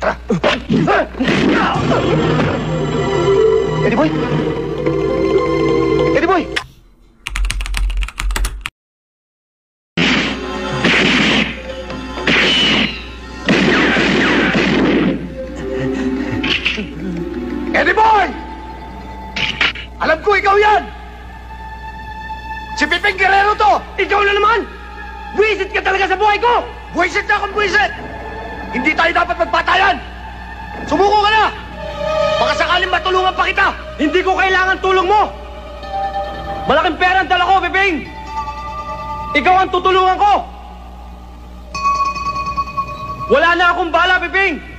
Tara! Eddie Boy! Eddie Boy! Eddie Boy! Alam ko ikaw yan! Si Piping Guerrero to! Ikaw na naman! Buwisit ka talaga sa buhay ko! Buwisit na akong buwisit! Hindi tayo dapat magpatayan! Sumuko ka na! Baka sakaling matulungan pa kita! Hindi ko kailangan tulong mo! Malaking pera ang dala ko, Piping! Ikaw ang tutulungan ko! Wala na akong bala, Piping!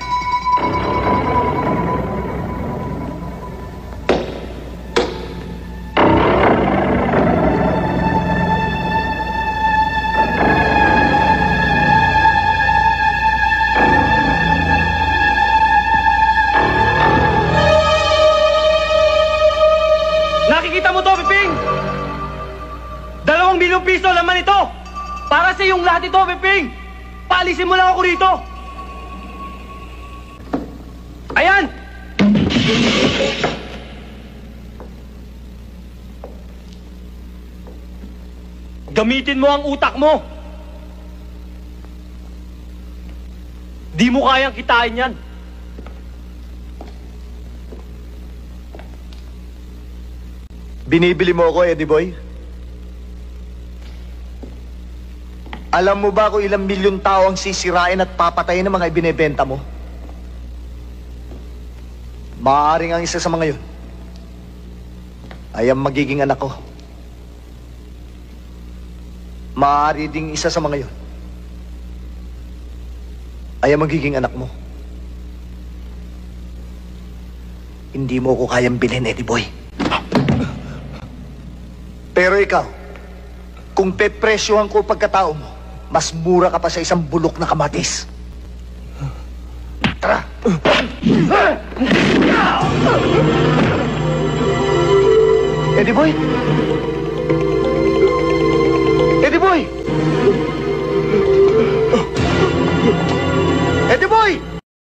Nakikita mo to, Piping! 2 milyong piso laman ito! Para sa iyong lahat ito, Piping! Paalisin mo lang ako rito! Ayan! Gamitin mo ang utak mo! Di mo kayang kitain yan! Binibili mo ako, Eddie Boy? Alam mo ba kung ilang milyon tao ang sisirain at papatayin ng mga ibinebenta mo? Maaaring ang isa sa mga yun ay ang magiging anak ko. Maaari ding isa sa mga yun ay ang magiging anak mo. Hindi mo ko kayang bilhin, Eddie Boy. Pero ikaw, kung pepresyohan ko pagkatao mo, mas mura ka pa sa isang bulok na kamatis. Tara! Eddie Boy,